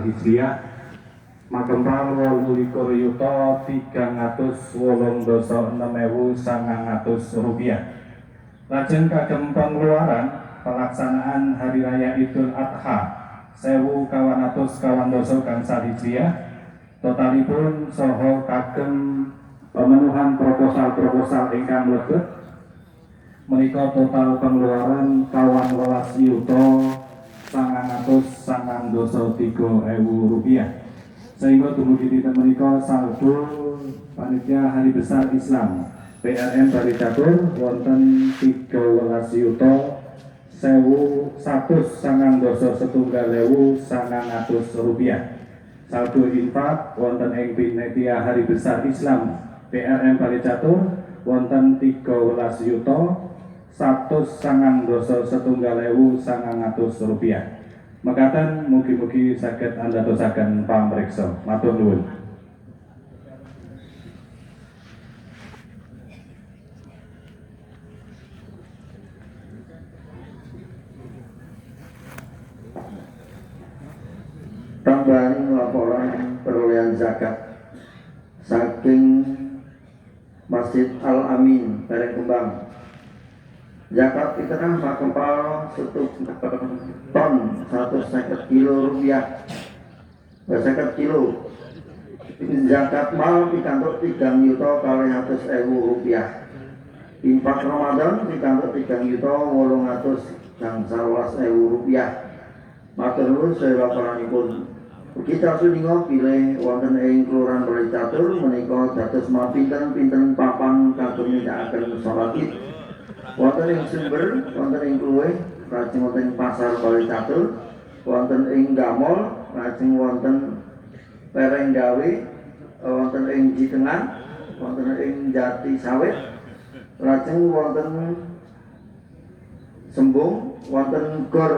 Hijriah makempal 28 yuta 386.900 rupiah. Lajeng kagem pengeluaran pelaksanaan Hari Raya Idul Adha 1400 gangsal Hijriah totalipun saha kagem pemenuhan proposal ingkang mlebet menika total pengeluaran 18 yuta 993.000 rupiah. Sehingga dumugi dinten menika saldo panitia Hari Besar Islam PRM Bali Catur wonten 13 yuta 191.900 rupiah. Saldo infak wonten ing panitia Hari Besar Islam PRM Bali Catur wonten 13 yuta 191.900 rupiah. Mekaten mugi-mugi saged andadosaken pamriksa. Matur nuwun. Tambahan laporan perolehan zakat saking Masjid Al-Amin Barengkembang. Zakat fitrah makempal 1 ton 150 kilo rupiah 150 kilo. Zakat mal pikantuk 3 yuta 200.000 rupiah. Infak Ramadan pikantuk 3 yuta 811.000 rupiah. Matur nuwun saya laporanipun. Kita sudinga pilih wonten ing Kelurahan Bali Catur menika dados mapinten-pinten papan kagem nindakaken salat Id. Wonten ing Sumber, wonten ing Kluwih, lajeng wonten ing Pasar Bali Catur, wonten ing Gamol, lajeng wonten Perenggawe, wonten ing Jitengan, wonten ing Jati Sawit, lajeng wonten Sembung, wonten Gor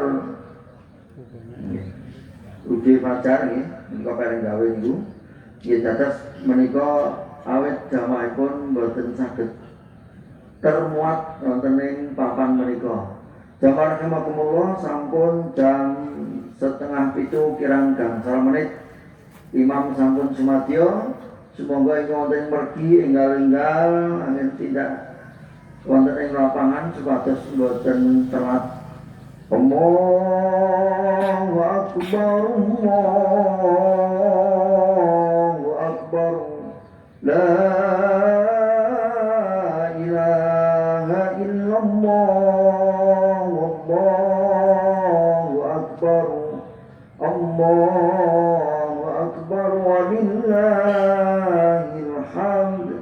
Ude Fajar nggih, menika Perenggawe niku. Nggih dados menika awit jamaahipun boten saged termuat wonten ing papan menika. Jam rahimakumullah sampun jam 6:30 kirang gangsal menit. Imam sampun sumadyo. Sumangga ing wonten mergi enggal-enggal angin tidak wonten ing lapangan supados boten telat. Allahu Akbar, Allahu Akbar, la Allahu Akbar, Allahu Akbar, walillahil hamd.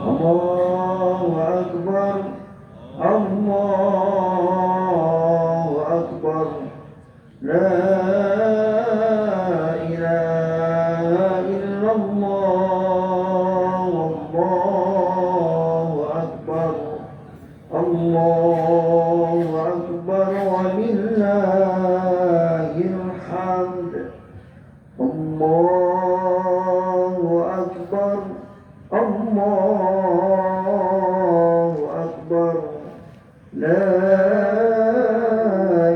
Allahu Akbar, Allahu Akbar, la ilaha illallah, Allahu Akbar, Allahu Akbar, walillahil hamd. Allahu Akbar, Allahu Akbar, la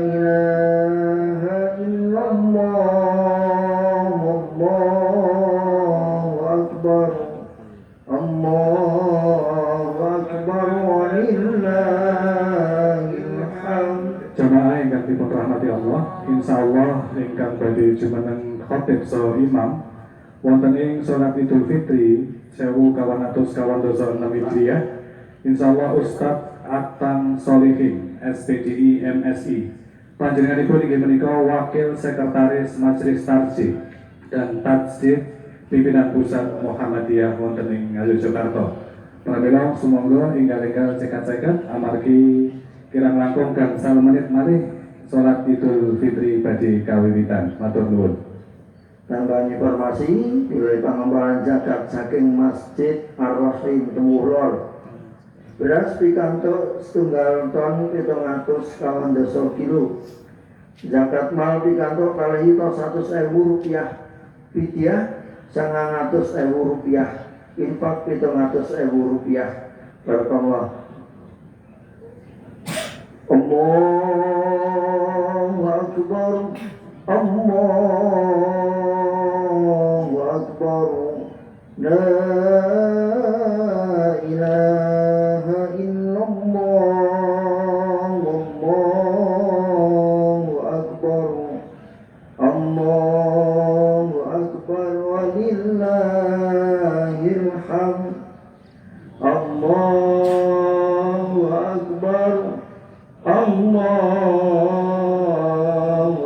ilaha illallah, Allahu Akbar, Allahu Akbar, walillahil hamd. Jamaah ingkang dipun rahmati Allah, insyaallah ingkang badhe jumeneng khatib saha imam wonten ing salat Idul Fitri 1426 Hijriah. Insyaallah Ustadz Atang Solihin SPDI MSI. Panjenenganipun inggih menika Wakil Sekretaris Majelis Tarjih dan Tajdid Pimpinan Pusat Muhammadiyah wonten ing Yogyakarta. Pramila sumangga enggal-enggal cekat-cekat amargi kirang langkung gangsal menit malih salat Idul Fitri badhe kawiwitan. Matur nuwun. Tambahan informasi pilih pengembangan zakat saking Masjid Ar-Rahim Temuhlor. Beras pikantuk 1 ton 700 kilo. Zakat mal pikantuk 100.000 rupiah. Fidyah 900.000 rupiah. Infak 700.000 rupiah. Barakallah. Allahu Akbar, Allahu Akbar. La ilaha illallah. Allahu Akbar. Allahu Akbar walillahil hamd. Allahu Akbar. Allahu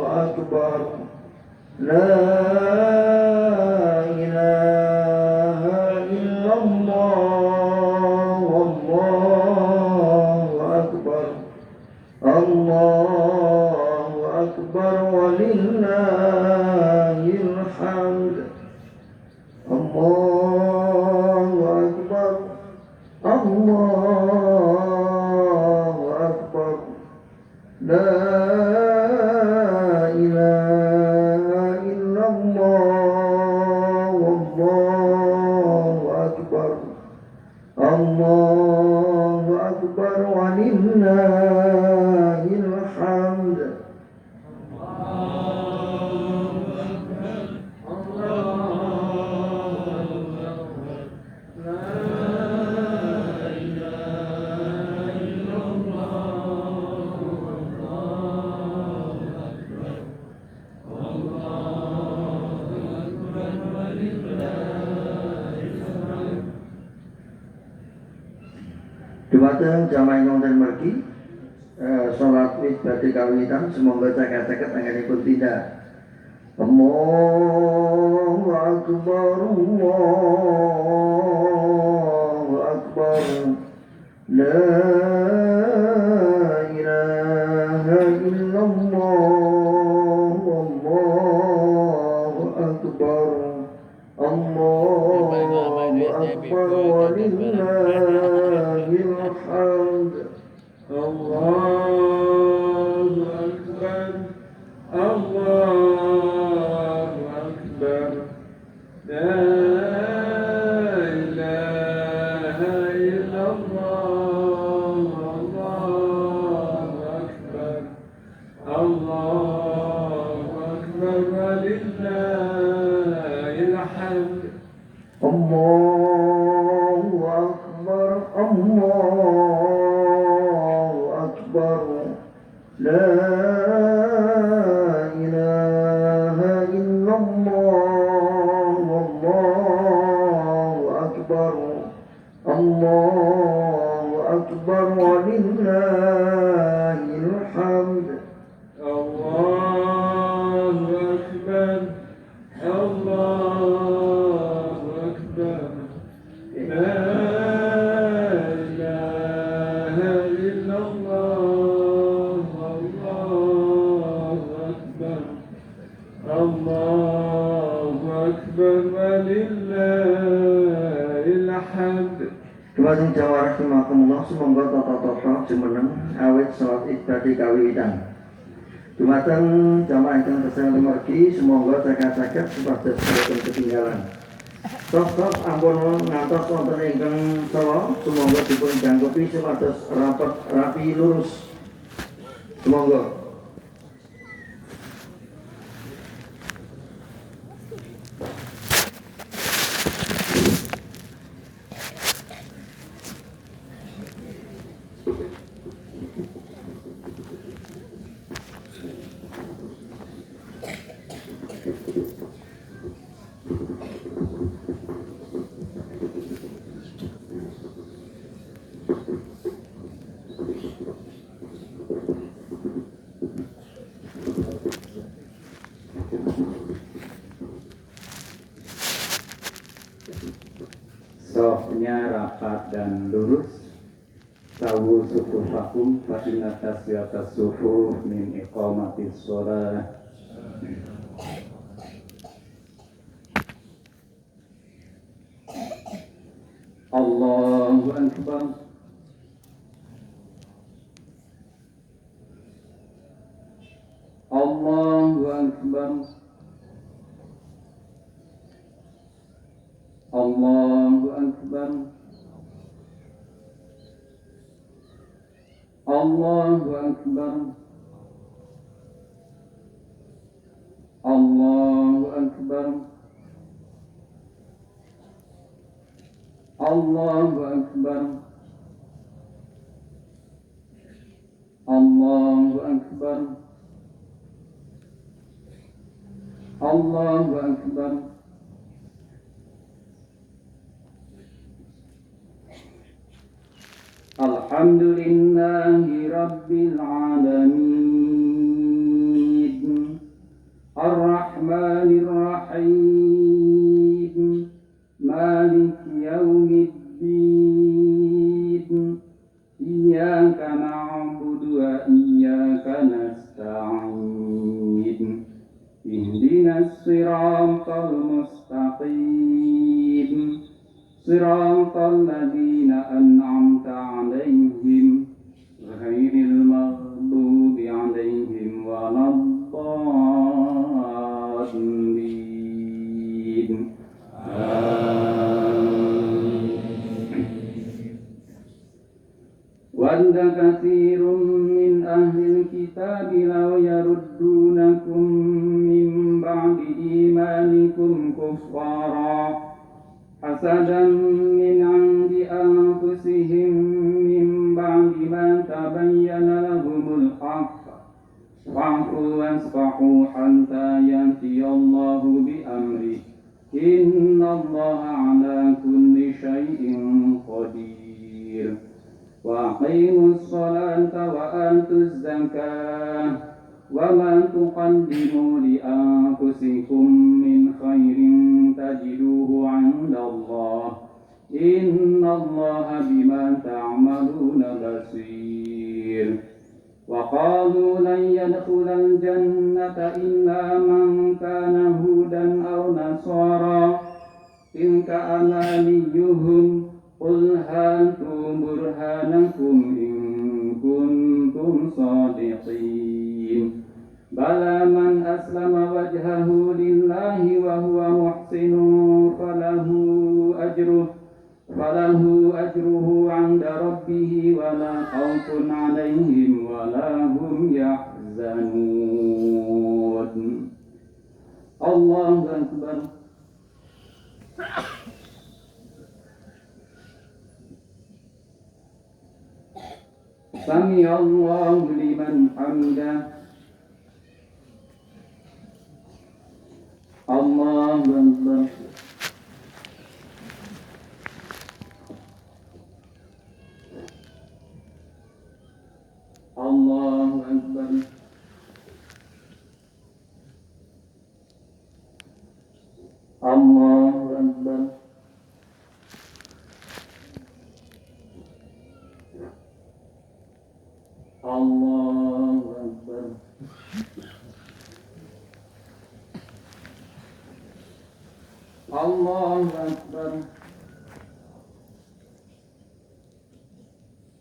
Akbar. La ilaha illallah. Allahu Akbar. Allahu Akbar walillahil hamd. Allahu Akbar. Allahu Akbar. La ilaha illallah. Allahu Akbar. Allahu Akbar walillahil hamd. Dumateng jamaah ingkang mergi salat Id badhe kawitan, semoga caket-caket anggenipun tindak. Allahu Akbar. Allahu Akbar. La ilaha illallah. Allahu Akbar. Allahu Akbar walillahil hamd. Allahu Akbar. Allahu Akbar. La ilaha illallah. Allahu Akbar. Allahu Akbar walillahil hamd. Allahu Akbar. Allahu Akbar. La ilaha illallah. Allahu Akbar. Allahu Akbar walillahil hamd. Allahu Akbar. Allahu Akbar. La ilaha illallah. Allahu Akbar. Allahu Akbar walillahil hamd. Dumateng jamaah rahimakumullah, semoga tata-tata jumeneng awit salat Id badhe kawitan. Dumateng jamaah ingkang kesehatan mergi, semoga caket-caket supados boten ketinggalan. Sok-sok ampun ngantos wonten ingkang salah, semoga dipun jangkepi supados rapet rapi lurus. Semoga. Softnya rapat dan lurus. Sawu sufufakum fa inna taswiyatas sufuf min iqamatis shalah. Allahu Akbar. Allahu Akbar. Allahu Akbar. Allahu Akbar. Allahu Akbar. Allahu Akbar. Allahu Akbar. Allahu Akbar. Alhamdulillahi Rabbil Alamin, Ar-Rahmanir Rahim, Malik Yawmiddin, Iyyaka na'budu wa iyyaka nasta'in, Ihdinas siratal mustaqim, Siratal ladzina an'amta 'alaihim ghairil maghdubi 'alaihim waladdallin. Wadda katsirun min ahlil kitabi law yaruddunakum min ba'di imanikum kuffara hasadan min 'indi anfusihim min ba'di ma tabayyana lahumul haqq fa'fu wasfahu hatta ya'tiyallahu bi amri innallaha 'ala kulli syai'in qadir. Wa aqimus salata wa atuz zakah wa ma tuqaddimu li anfusikum min khairin tajiduhu 'indallah innallaha bima ta'maluna basir. Wa qalu lan yadkhulal jannata illa man kana hudan aw nasara tilka amaniyuhum qul hatu burhanakum in kuntum shadiqin. Bala man aslama wajhahu lillahi wa huwa muhsinun falahu ajruhu 'inda rabbih wa la khawfun 'alaihim wa la hum yahzanun. Allahu Akbar. Sami Allahu liman hamidah. Allahu Akbar. Allahu Akbar. Allahu Akbar. Allahu Akbar. Allahu Akbar.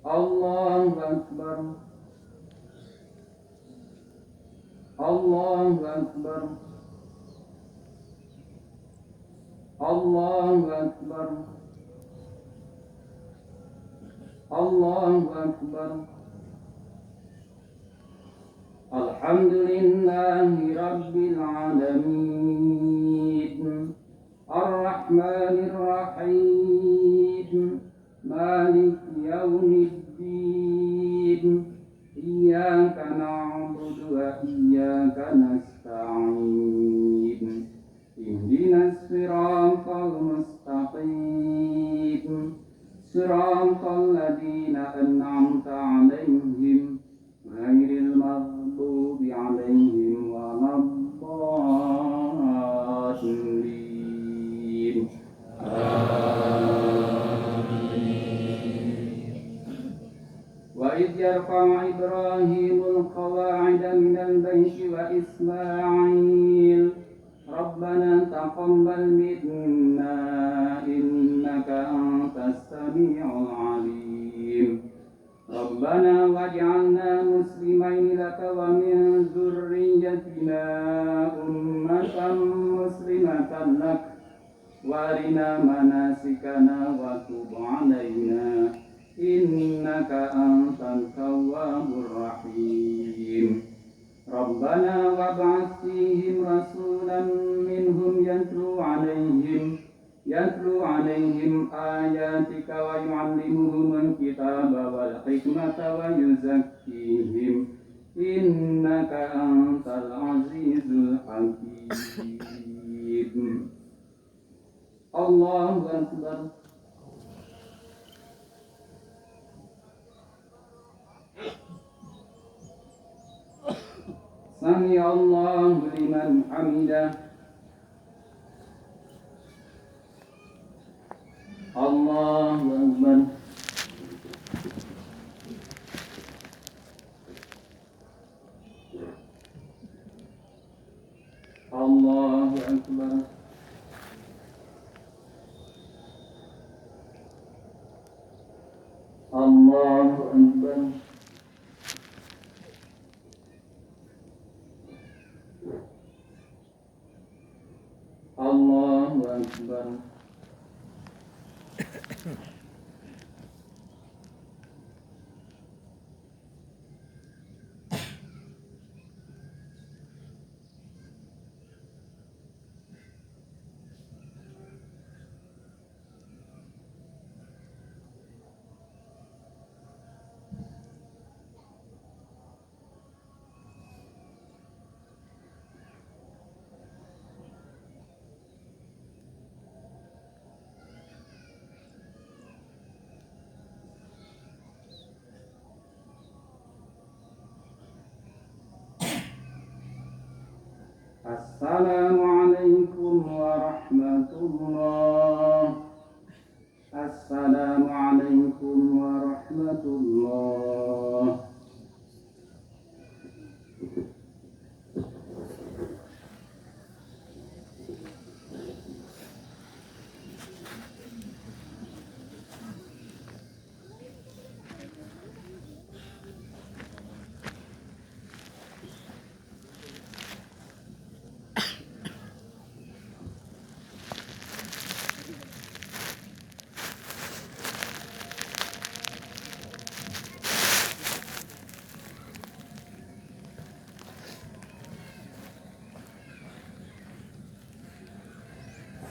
Allahu Akbar. Allahu Akbar. Allahu Akbar. Allahu Akbar. Alhamdulillahi Rabbil Alamin, Ar-Rahmanir Rahim, Malik Yawmiddin, Iyyaka na'budu wa iyyaka nasta'in, Ihdinas siratal mustaqim, Siratal ladzina an'amta 'alaihim ghairil maghdubi 'alaihim waladdallin. Wa idh yarfa'u Ibrahimul qawa'ida minal bayti wa Isma'il Rabbana taqabbal minna innaka antas sami'ul 'alim. Rabbana waj'alna muslimaini laka wa min dzurriyyatina ummatan muslimatan lak wa arina manasikana wa tub 'alaina innaka antat tawwabur rahim. ربنا وابعث فيهم رسولا منهم يتلو عليهم آياتك ويعلمهم الكتاب والحكمة ويزكيهم إنك أنت العزيز الحكيم. الله أكبر. سمع الله لمن حمده. الله أكبر. الله أكبر. الله أكبر. الله أكبر. السلام عليكم ورحمة الله. السلام عليكم ورحمة الله.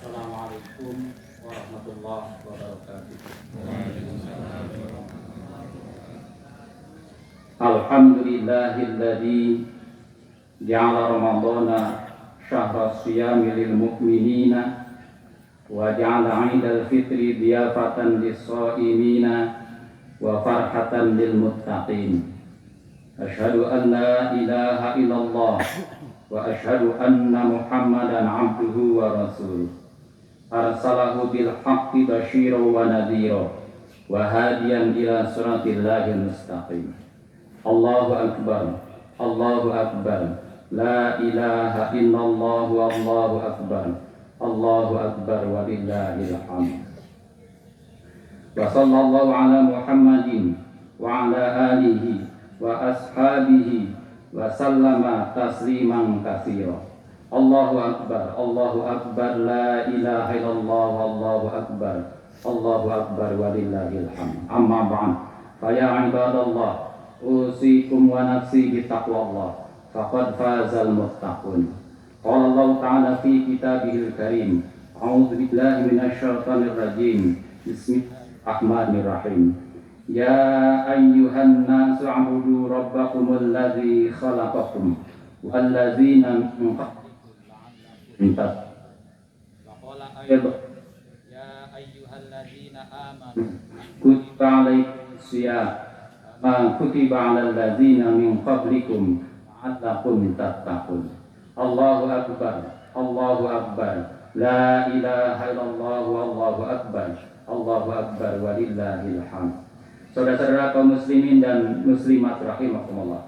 Assalamualaikum warahmatullahi wabarakatuh. Alhamdulillahilladzi ja'ala ramadhana syahra siyami lil mu'minina wa ja'ala 'idal fitri diyafatan lis-sha'imina wa farhatan lil muttaqin. Asyhadu an la ilaha illallah wa asyhadu anna Muhammadan 'abduhu wa rasuluh. Arsalahu bil haqqi basyiran wa nadhira wa hadiyan ila siratillahi mustaqim. Allahu akbar. Allahu akbar. La ilaha illallah wallahu akbar. Allahu akbar walillahil hamd. Wa sallallahu ala Muhammadin wa ala alihi wa ashabihi wa sallama tasliman katsira. Allahu akbar, Allahu akbar, la ilaha illallah, Allahu akbar, Allahu akbar walillahil hamd. Amma ba'd. Fa ya ibadallah, usikum wa nafsi bi taqwallah. Faqad fazal muttaqun. Qala Allah ta'ala fi kitabihil karim. A'udzu billahi minasy syaithanir rajim. Bismillahirrahmanirrahim. Ya ayyuhan nasu a'budu rabbakumul ladzi khalaqakum wal ladzina min qablikum. Waqala ayat ya ayyuhalladzina amanu kutiba alaikumus syiyam ma kutiba alal ladzina min qablikum la'allakum tattaqun. Allahu akbar. Allahu akbar. La ilaha illallah wallahu akbar. Allahu akbar walillahil hamd. Saudara-saudara kaum muslimin dan muslimat rahimakumullah.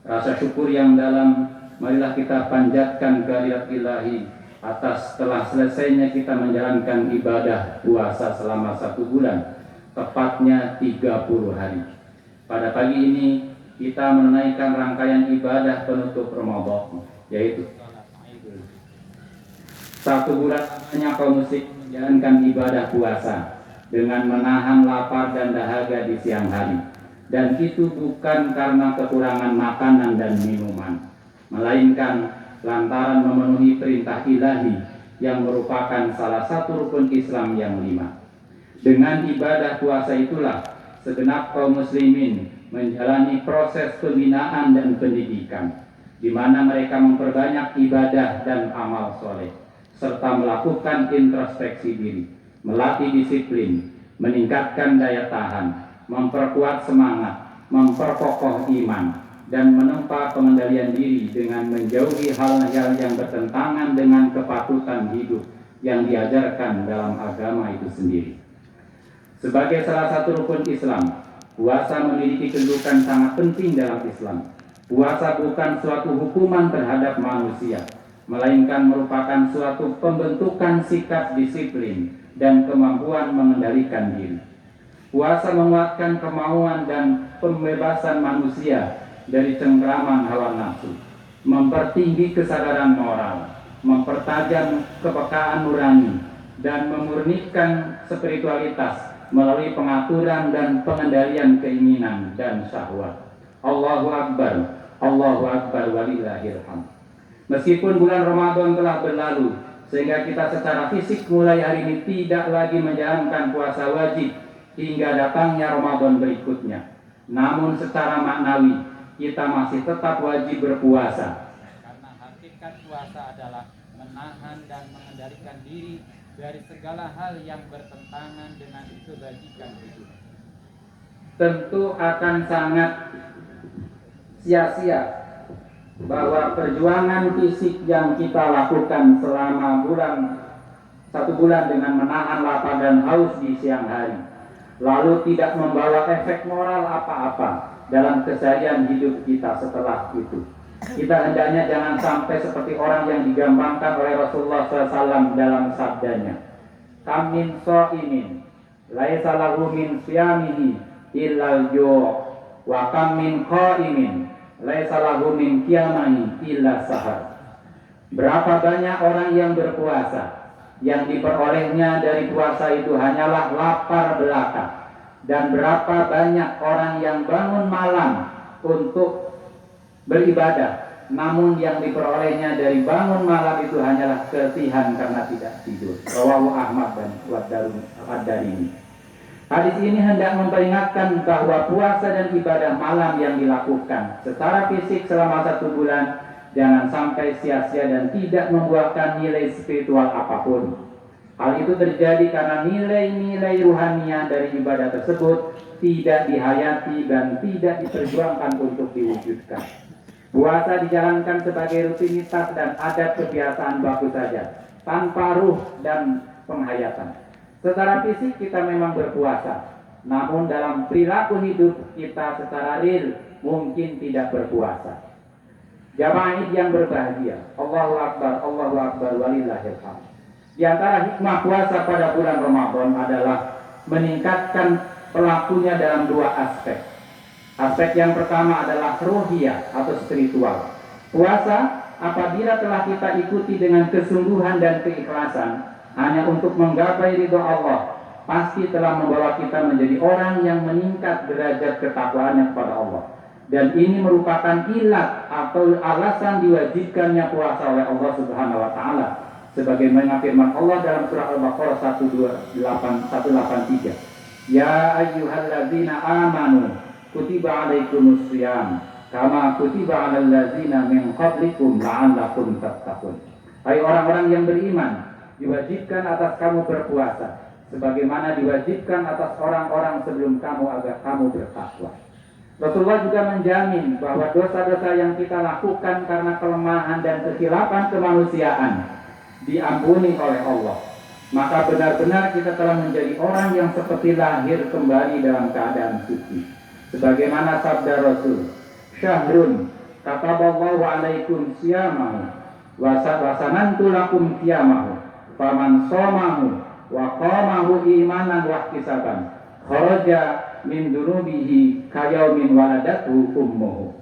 Rasa syukur yang dalam marilah kita panjatkan kehadirat ilahi atas telah selesainya kita menjalankan ibadah puasa selama 1 bulan, tepatnya 30 hari. Pada pagi ini kita menunaikan rangkaian ibadah penutup Ramadan, yaitu 1 bulan lamanya kaum muslim menjalankan ibadah puasa dengan menahan lapar dan dahaga di siang hari. Dan itu bukan karena kekurangan makanan dan minuman, melainkan lantaran memenuhi perintah ilahi yang merupakan salah satu rukun Islam yang 5. Dengan ibadah puasa itulah segenap kaum muslimin menjalani proses pembinaan dan pendidikan, di mana mereka memperbanyak ibadah dan amal soleh, serta melakukan introspeksi diri, melatih disiplin, meningkatkan daya tahan, memperkuat semangat, memperkokoh iman, dan menempa pengendalian diri dengan menjauhi hal-hal yang bertentangan dengan kepatutan hidup yang diajarkan dalam agama itu sendiri. Sebagai salah satu rukun Islam, puasa memiliki kedudukan sangat penting dalam Islam. Puasa bukan suatu hukuman terhadap manusia, melainkan merupakan suatu pembentukan sikap disiplin dan kemampuan mengendalikan diri. Puasa menguatkan kemauan dan pembebasan manusia dari cengkraman hawa nafsu, mempertinggi kesadaran moral, mempertajam kepekaan nurani, dan memurnikan spiritualitas melalui pengaturan dan pengendalian keinginan dan syahwat. Allahu Akbar, walillahil hamd. Meskipun bulan Ramadan telah berlalu, sehingga kita secara fisik mulai hari ini tidak lagi menjalankan puasa wajib hingga datangnya Ramadan berikutnya, namun secara maknawi kita masih tetap wajib berpuasa. Karena hakikat puasa adalah menahan dan mengendalikan diri dari segala hal yang bertentangan dengan kebajikan hidup. Tentu akan sangat sia-sia bahwa perjuangan fisik yang kita lakukan selama satu bulan dengan menahan lapar dan haus di siang hari, lalu tidak membawa efek moral apa-apa dalam keseharian hidup kita setelah itu. Kita hendaknya jangan sampai seperti orang yang digampangkan oleh Rasulullah SAW dalam sabdanya, "Kam min sha'imin laisa lahu min siyamihi illal ju', wa kam min qa'imin laisa lahu min qiyamihi illa sahar." Berapa banyak orang yang berpuasa, yang diperolehnya dari puasa itu hanyalah lapar belaka. Dan berapa banyak orang yang bangun malam untuk beribadah, namun yang diperolehnya dari bangun malam itu hanyalah keletihan karena tidak tidur. Rawahu Ahmad dan Ad-Darimi. Hadis ini hendak memperingatkan bahwa puasa dan ibadah malam yang dilakukan secara fisik selama 1 bulan jangan sampai sia-sia dan tidak membuahkan nilai spiritual apapun. Hal itu terjadi karena nilai-nilai ruhaniah dari ibadah tersebut tidak dihayati dan tidak diperjuangkan untuk diwujudkan. Puasa dijalankan sebagai rutinitas dan adat kebiasaan baku saja, tanpa ruh dan penghayatan. Secara fisik kita memang berpuasa, namun dalam perilaku hidup kita secara real mungkin tidak berpuasa. Jamaah Id yang berbahagia, Allahu Akbar, walillahil hamd. Di antara hikmah puasa pada bulan Ramadan adalah meningkatkan pelakunya dalam 2 aspek. Aspek yang pertama adalah ruhiyah atau spiritual. Puasa apabila telah kita ikuti dengan kesungguhan dan keikhlasan hanya untuk menggapai ridho Allah, pasti telah membawa kita menjadi orang yang meningkat derajat ketakwaannya kepada Allah. Dan ini merupakan ilat atau alasan diwajibkannya puasa oleh Allah Subhanahu wa taala. Sebagaimana firman Allah dalam surah Al-Baqarah 183, "Ya ayyuhalladzina amanu kutiba alaikumus shiyam kama kutiba alal ladzina min qablikum la'allakum tattaqun." Hai orang-orang yang beriman, diwajibkan atas kamu berpuasa sebagaimana diwajibkan atas orang-orang sebelum kamu agar kamu bertakwa. Rasulullah juga menjamin bahwa dosa-dosa yang kita lakukan karena kelemahan dan kesilapan kemanusiaan diampuni oleh Allah. Maka benar-benar kita telah menjadi orang yang seperti lahir kembali dalam keadaan suci. Sebagaimana sabda Rasul, "Syahrun kataballahu alaikum siyamahu wa sanantu lakum qiyamahu faman shamahu wa qamahu imanan wa ihtisaban kharaja min dunubihi kayaumin waladatu ummuhu."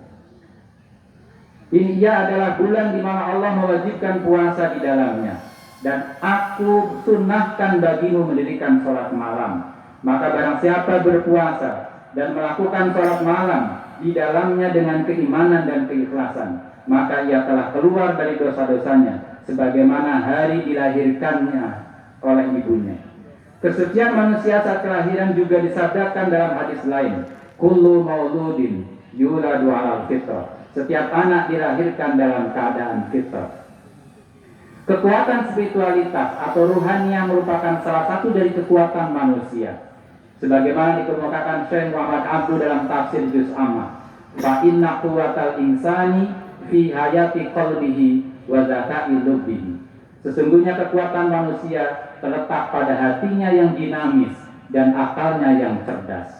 Ini adalah bulan di mana Allah mewajibkan puasa di dalamnya. Dan aku sunnahkan bagimu mendirikan sholat malam. Maka barang siapa berpuasa dan melakukan sholat malam di dalamnya dengan keimanan dan keikhlasan, maka ia telah keluar dari dosa-dosanya sebagaimana hari dilahirkannya oleh ibunya. Kesucian manusia saat kelahiran juga disabdakan dalam hadis lain, kullu mauludin yuladu alal fitrah. Setiap anak dilahirkan dalam keadaan fitrah. Kekuatan spiritualitas atau ruhani yang merupakan salah satu dari kekuatan manusia. Sebagaimana dikemukakan Syekh Muhammad Abdu dalam tafsir Juz Amma, fa inna quwwatal insani fi hayati qalbihi wa zaka'i lubbihi. Sesungguhnya kekuatan manusia terletak pada hatinya yang dinamis dan akalnya yang cerdas.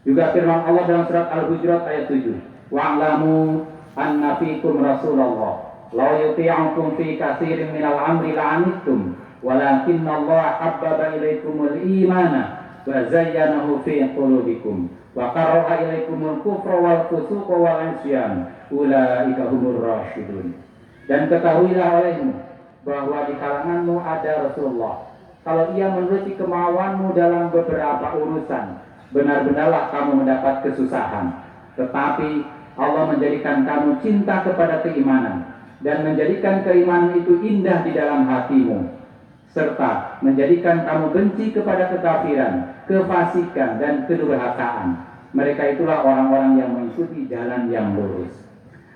Juga firman Allah dalam surat Al-Hujurat ayat 7, wa'lamu anna fikum Rasulullah law yuti'ukum fi katsirin minal amri la'anittum walakinna Allah habbaba ilaikumul imana wa zayyanahu fi qulubikum wa karaha ilaikumul kufra wal fusuqa wal isyan ulaika humur rasyidun. Dan ketahuilah olehmu bahwa di kalanganmu ada Rasulullah. Kalau ia menuruti kemauanmu dalam beberapa urusan, benar-benarlah kamu mendapat kesusahan. Tetapi Allah menjadikan kamu cinta kepada keimanan dan menjadikan keimanan itu indah di dalam hatimu, serta menjadikan kamu benci kepada kekafiran, kefasikan, dan kedurhakaan. Mereka itulah orang-orang yang mengikuti jalan yang lurus.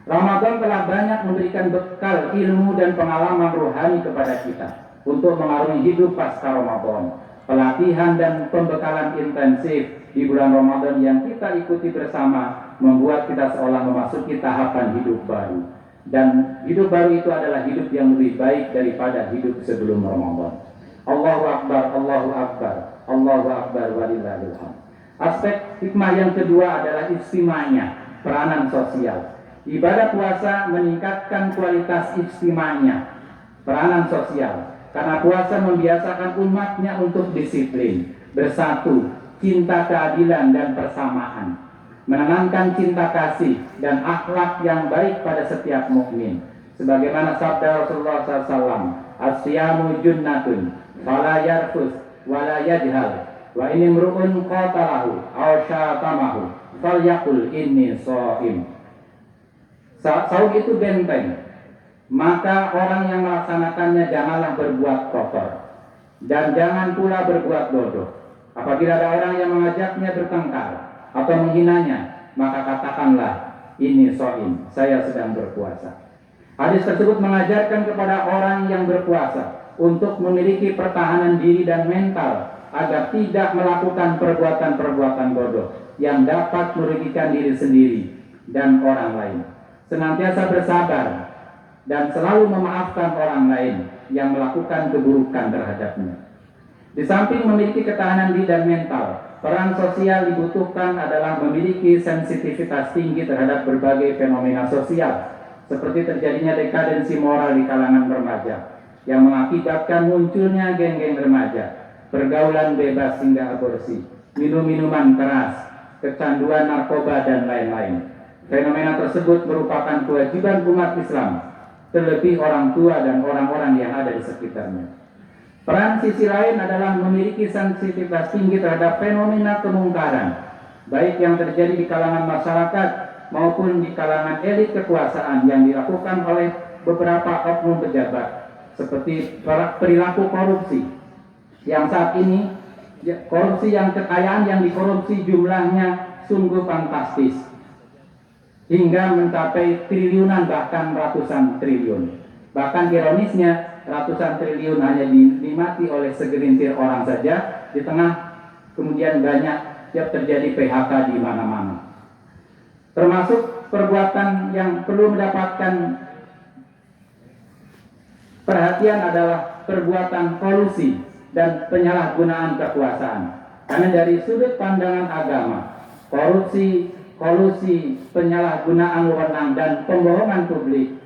Ramadan telah banyak memberikan bekal ilmu dan pengalaman rohani kepada kita untuk mengarungi hidup pasca Ramadan. Pelatihan dan pembekalan intensif di bulan Ramadan yang kita ikuti bersama membuat kita seolah memasuki tahapan hidup baru. Dan hidup baru itu adalah hidup yang lebih baik daripada hidup sebelum Ramadan. Allahu Akbar, Allahu Akbar, Allahu Akbar walillahil hamd. Aspek hikmah yang kedua adalah istimanya, peranan sosial. Ibadah puasa meningkatkan kualitas istimanya, peranan sosial. Karena puasa membiasakan umatnya untuk disiplin, bersatu, cinta keadilan dan persamaan, menanamkan cinta kasih dan akhlak yang baik pada setiap mukmin. Sebagaimana sabda Rasulullah SAW, as-siyamu junnatun, fala yarfus, wala yajhal, wa ini imru'un qatalahu, aw syatamahu, falyaqul inni sha'im. Saum itu benteng, maka orang yang melaksanakannya janganlah berbuat kotor, dan jangan pula berbuat bodoh. Apabila ada orang yang mengajaknya bertengkar atau menghinanya, maka katakanlah, ini sha'im, saya sedang berpuasa. Hadis tersebut mengajarkan kepada orang yang berpuasa untuk memiliki pertahanan diri dan mental agar tidak melakukan perbuatan-perbuatan bodoh yang dapat merugikan diri sendiri dan orang lain. Senantiasa bersabar dan selalu memaafkan orang lain yang melakukan keburukan terhadapnya. Di samping memiliki ketahanan diri dan mental, peran sosial dibutuhkan adalah memiliki sensitivitas tinggi terhadap berbagai fenomena sosial, seperti terjadinya dekadensi moral di kalangan remaja, yang mengakibatkan munculnya geng-geng remaja, pergaulan bebas hingga aborsi, minum-minuman keras, kecanduan narkoba, dan lain-lain. Fenomena tersebut merupakan kewajiban umat Islam, terlebih orang tua dan orang-orang yang ada di sekitarnya. Peran sisi lain adalah memiliki sensitivitas tinggi terhadap fenomena kemungkaran, baik yang terjadi di kalangan masyarakat maupun di kalangan elit kekuasaan yang dilakukan oleh beberapa oknum pejabat, seperti perilaku korupsi yang saat ini, korupsi yang kekayaan yang dikorupsi jumlahnya sungguh fantastis, hingga mencapai triliunan bahkan ratusan triliun. Bahkan ironisnya, ratusan triliun hanya dinikmati oleh segelintir orang saja, di tengah kemudian banyak yang terjadi PHK di mana-mana. Termasuk perbuatan yang perlu mendapatkan perhatian adalah perbuatan kolusi dan penyalahgunaan kekuasaan. Karena dari sudut pandangan agama, korupsi, penyalahgunaan wewenang, dan pembohongan publik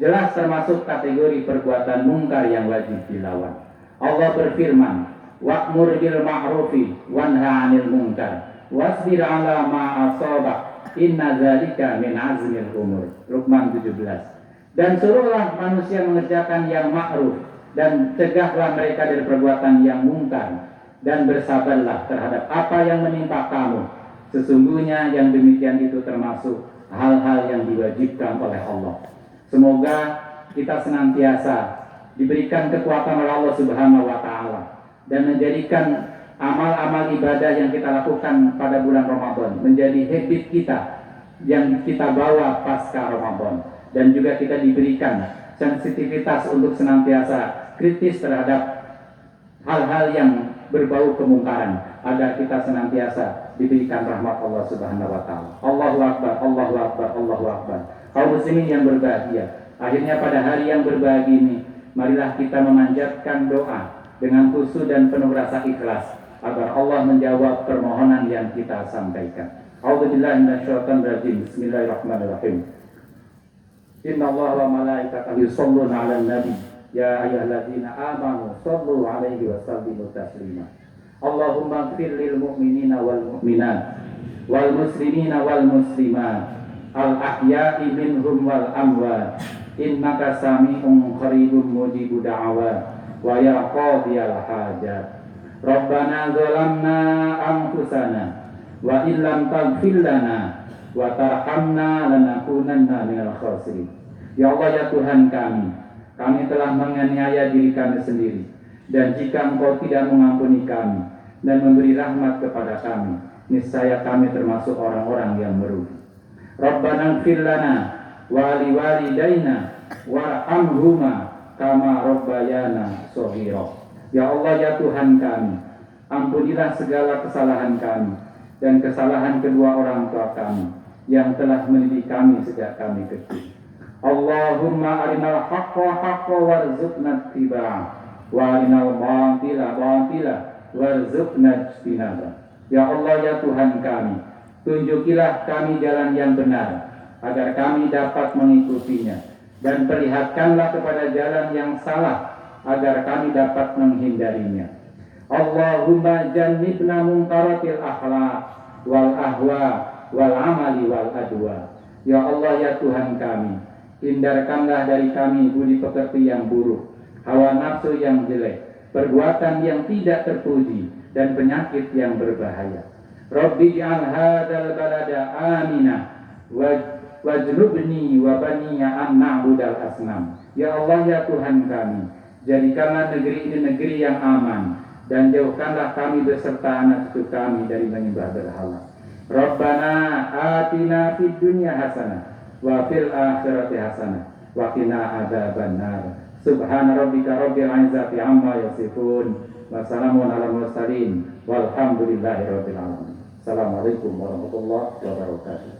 jelas termasuk kategori perbuatan mungkar yang wajib dilawan. Allah berfirman, wa'mur bil ma'rufi wanha 'anil munkar wasbir 'ala ma asabak inna dzalika min azmil umur. Luqman 17. Dan suruhlah manusia mengerjakan yang ma'ruf dan cegahlah mereka dari perbuatan yang mungkar, dan bersabarlah terhadap apa yang menimpa kamu. Sesungguhnya yang demikian itu termasuk hal-hal yang diwajibkan oleh Allah. Semoga kita senantiasa diberikan kekuatan oleh Allah Subhanahu wa taala dan menjadikan amal-amal ibadah yang kita lakukan pada bulan Ramadan menjadi habit kita yang kita bawa pasca Ramadan, dan juga kita diberikan sensitivitas untuk senantiasa kritis terhadap hal-hal yang berbau kemungkaran agar kita senantiasa diberikan rahmat Allah Subhanahu wa taala. Allahu akbar, Allahu akbar, Allahu akbar. Kaum muslimin yang berbahagia, akhirnya pada hari yang berbahagia ini marilah kita memanjatkan doa dengan khusyuk dan penuh rasa ikhlas agar Allah menjawab permohonan yang kita sampaikan. A'udzubillahi minasyaitonir rajim. Bismillahirrahmanirrahim. Innallaha wa malaikatahu yusholluna 'alan nabi ya ayyuhalladzina amanu shallu 'alaihi wa sallimu taslima. Allahumma ighfir lil mu'minina wal mu'minat wal muslimina wal muslimat al ahya'i minhum wal amwat innaka sami'un qaribun mujibud da'awat wa ya qadiyal hajat. Rabbana zalamna anfusana wa illam taghfir lana wa tarhamna lanakunanna minal khasirin. Ya Allah, ya Tuhan kami telah menganiaya diri kami sendiri, dan jika Engkau tidak mengampuni kami dan memberi rahmat kepada kami, niscaya kami termasuk orang-orang yang merugi. Rabbana ighfir lana wa liwalidayna warhamhuma kama rabbayana shaghira. Ya Allah, ya Tuhan kami, ampunilah segala kesalahan kami dan kesalahan kedua orang tua kami yang telah mendidik kami sejak kami kecil. Allahumma arinal haqqa haqqa warzuqna ittiba'ah wa arinal batila batila warzuqna ijtinaba. Ya Allah, ya Tuhan kami, tunjukilah kami jalan yang benar agar kami dapat mengikutinya, dan perlihatkanlah kepada jalan yang salah agar kami dapat menghindarinya. Allahumma jannibna munkaratil akhlaq wal ahwa wal amali wal adwa. Ya Allah, ya Tuhan kami, hindarkanlah dari kami budi pekerti yang buruk, hawa nafsu yang jelek, perbuatan yang tidak terpuji, dan penyakit yang berbahaya. Rabbi ij'al hadzal balada amina wajnubni wa baniya an na'budal asnam. Ya Allah, ya Tuhan kami, jadikanlah negeri ini negeri yang aman, dan jauhkanlah kami beserta anak cucu kami dari menyembah berhala. Rabbana atina fid dunya hasanah wa fil akhirati hasanah wa qina adzabannar. Subhana rabbika rabbil izzati amma yasifun wa salamun alal mursalin walhamdulillahi rabbil alamin. Assalamualaikum warahmatullahi wabarakatuh.